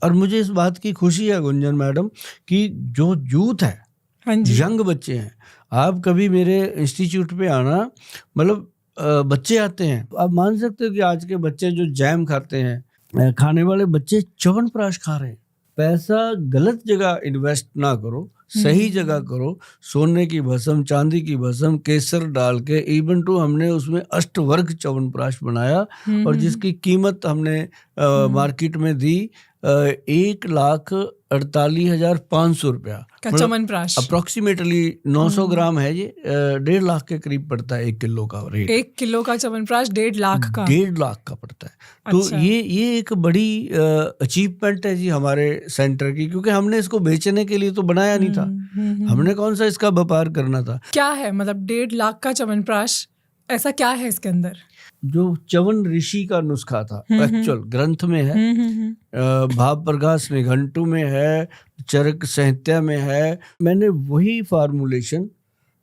और मुझे इस बात की खुशी है गुंजन मैडम कि जो यूथ है, हाँ जी। यंग बच्चे हैं, आप कभी मेरे इंस्टीट्यूट पे आना, मतलब बच्चे आते हैं, आप मान सकते हो कि आज के बच्चे जो जैम खाते हैं, खाने वाले बच्चे च्यवनप्राश खा रहे हैं। पैसा गलत जगह इन्वेस्ट ना करो, सही जगह करो। सोने की भस्म, चांदी की भस्म, केसर डाल के, इवन टू हमने उसमें अष्टवर्ग च्यवनप्राश बनाया और जिसकी कीमत हमने मार्केट में दी 1,48,500 रुपया का च्यवनप्राश। अप्रोक्सीमेटली 900 ग्राम है ये, 1.5 लाख के करीब पड़ता है 1 किलो का रेट। 1 किलो का च्यवनप्राश 1.5 लाख का। 1.5 लाख का पड़ता है। तो अच्छा। ये एक बड़ी अचीवमेंट है जी हमारे सेंटर की, क्योंकि हमने इसको बेचने के लिए तो बनाया नहीं था। हमने कौन सा इसका व्यापार करना था। क्या है मतलब 1.5 लाख का च्यवनप्राश, ऐसा क्या है इसके अंदर? जो च्यवन ऋषि का नुस्खा था, एक्चुअल ग्रंथ में है, भाव प्रकाश निघंटु में है, चरक संहिता में है। मैंने वही फार्मूलेशन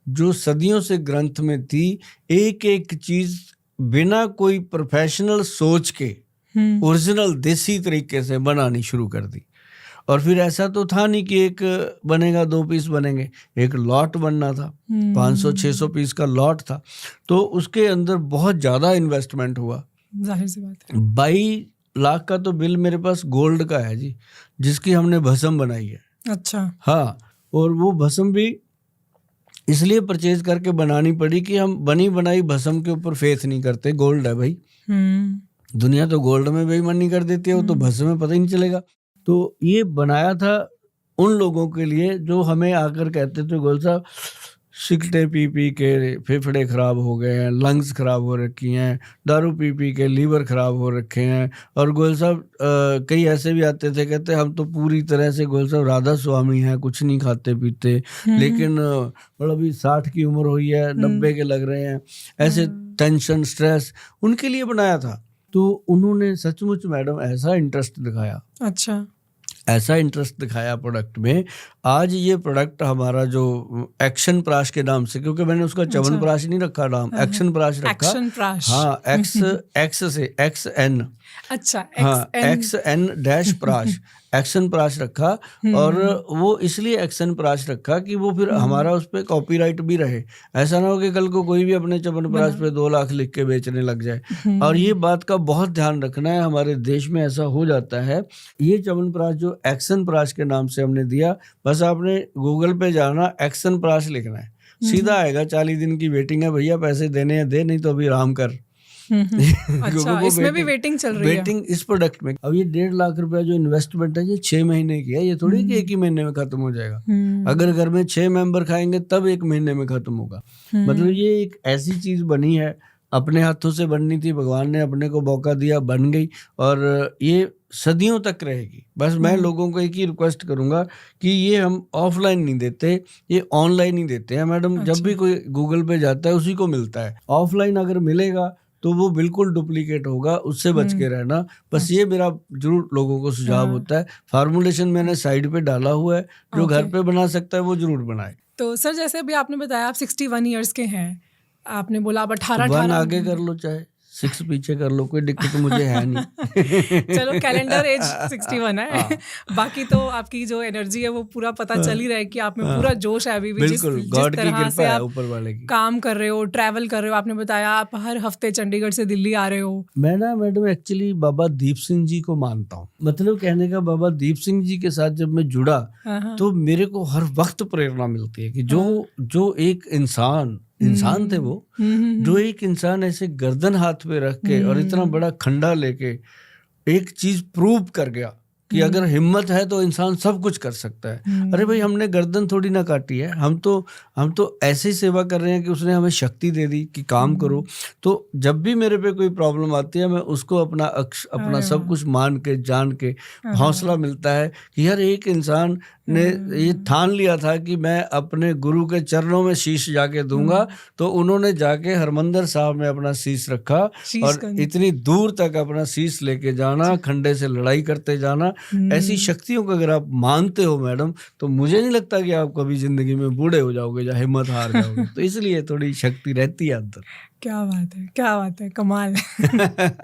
जो सदियों से ग्रंथ में थी, एक एक चीज बिना कोई प्रोफेशनल सोच के ओरिजिनल देसी तरीके से बनानी शुरू कर दी। और फिर ऐसा तो था नहीं कि एक बनेगा 2 पीस बनेंगे, एक लॉट बनना था, 500-600 पीस का लॉट था। तो उसके अंदर बहुत ज़्यादा इन्वेस्टमेंट हुआ। जाहिर सी बात है। 22 लाख का तो बिल मेरे पास गोल्ड का है जी, जिसकी हमने भस्म बनाई है। अच्छा। हाँ, और वो भस्म भी इसलिए परचेज करके बनानी पड़ी कि हम बनी बनाई भस्म के ऊपर फेथ नहीं करते। गोल्ड है भाई, दुनिया तो गोल्ड में बेईमानी कर देती है, वो तो भस्म में पता ही नहीं चलेगा। तो ये बनाया था उन लोगों के लिए जो हमें आकर कहते थे, गोल साहब सिगरेटें पी पी के फेफड़े खराब हो गए हैं, लंग्स खराब हो रखी हैं, दारू पी पी के लीवर खराब हो रखे हैं। और गोल साहब कई ऐसे भी आते थे, कहते हम तो पूरी तरह से गोल साहब राधा स्वामी हैं, कुछ नहीं खाते पीते, लेकिन मतलब अभी 60 की उम्र हुई है, 90 के लग रहे हैं। ऐसे टेंशन, स्ट्रेस उनके लिए बनाया था। तो उन्होंने सचमुच मैडम ऐसा इंटरेस्ट दिखाया। अच्छा। ऐसा इंटरेस्ट दिखाया प्रोडक्ट में। आज ये प्रोडक्ट हमारा जो एक्शन प्राश के नाम से, क्योंकि मैंने उसका च्यवनप्राश नहीं रखा नाम, एक्शन प्राश रखा। एक्शन प्राश। हाँ, एक्स से XN। अच्छा, हाँ, XN डैश प्राश, एक्शन प्राश रखा। और वो इसलिए एक्शन प्राश रखा कि वो फिर हमारा उस पर कॉपीराइट भी रहे। ऐसा ना हो कि कल को कोई भी अपने च्यवनप्राश पे 2 लाख लिख के बेचने लग जाए। और ये बात का बहुत ध्यान रखना है, हमारे देश में ऐसा हो जाता है। ये च्यवनप्राश जो एक्शन प्राश के नाम से हमने दिया, बस आपने गूगल पे जाना, एक्शन प्राश लिखना है, सीधा आएगा। 40 दिन की वेटिंग है भैया, पैसे देने हैं दे, नहीं तो अभी आराम कर। अच्छा, इसमें भी वेटिंग चल रही है। वेटिंग इस प्रोडक्ट में। अब ये 1.5 लाख रुपया जो इन्वेस्टमेंट है, ये 6 महीने की है। ये थोड़ी कि 1 ही महीने में खत्म हो जाएगा। अगर घर में 6 मेंबर खाएंगे तब 1 महीने में खत्म होगा। मतलब ये एक ऐसी चीज बनी है, अपने हाथों से बननी थी, भगवान ने अपने को मौका दिया, बन गई, और ये सदियों तक रहेगी। बस मैं लोगों को एक ही रिक्वेस्ट करूंगा कि ये हम ऑफलाइन नहीं देते, ये ऑनलाइन ही देते हैं मैडम। जब भी कोई गूगल पे जाता है उसी को मिलता है। ऑफलाइन अगर मिलेगा तो वो बिल्कुल डुप्लीकेट होगा, उससे बच के रहना। बस ये मेरा जरूर लोगों को सुझाव होता है। फार्मूलेशन मैंने साइड पे डाला हुआ है, जो घर पे बना सकता है वो जरूर बनाए। तो सर, जैसे अभी आपने बताया आप 61 ईयर्स के हैं, आपने बोला आप 18 आगे कर लो, चाहे 6 पीछे कर लो, कोई दिक्कत मुझे है नहीं। चलो, कैलेंडर एज 61 है। बाकी तो आपकी जो एनर्जी है वो पूरा पता चल ही रहा है कि आप में पूरा जोश है अभी भी। जिस तरह से आप ऊपर वाले की काम कर रहे हो, ट्रैवल कर रहे हो, आपने बताया आप हर हफ्ते चंडीगढ़ से दिल्ली आ रहे हो। मैं ना मैडम एक्चुअली बाबा दीप सिंह जी को मानता हूँ। मतलब कहने का, बाबा दीप सिंह जी के साथ जब मैं जुड़ा तो मेरे को हर वक्त प्रेरणा मिलती है कि जो एक इंसान थे वो, जो एक इंसान ऐसे गर्दन हाथ पे रख के और इतना बड़ा खंडा लेके एक चीज प्रूव कर गया कि अगर हिम्मत है तो इंसान सब कुछ कर सकता है। अरे भाई, हमने गर्दन थोड़ी ना काटी है, हम तो ऐसे ही सेवा कर रहे हैं कि उसने हमें शक्ति दे दी कि काम करो। तो जब भी मेरे पे कोई प्रॉब्लम आती है, मैं उसको अपना सब कुछ मान के, जान के हौसला मिलता है कि यार एक इंसान ने ये ठान लिया था कि मैं अपने गुरु के चरणों में शीश जाके दूंगा, तो उन्होंने जाके हरमंदिर साहब में अपना शीश रखा और इतनी दूर तक अपना शीश लेके जाना, खंडे से लड़ाई करते जाना। ऐसी शक्तियों को अगर आप मानते हो मैडम, तो मुझे नहीं लगता कि आप कभी जिंदगी में बूढ़े हो जाओगे या हिम्मत हार जाओगे। तो इसलिए थोड़ी शक्ति रहती है अंदर। क्या बात है, क्या बात है, कमाल है।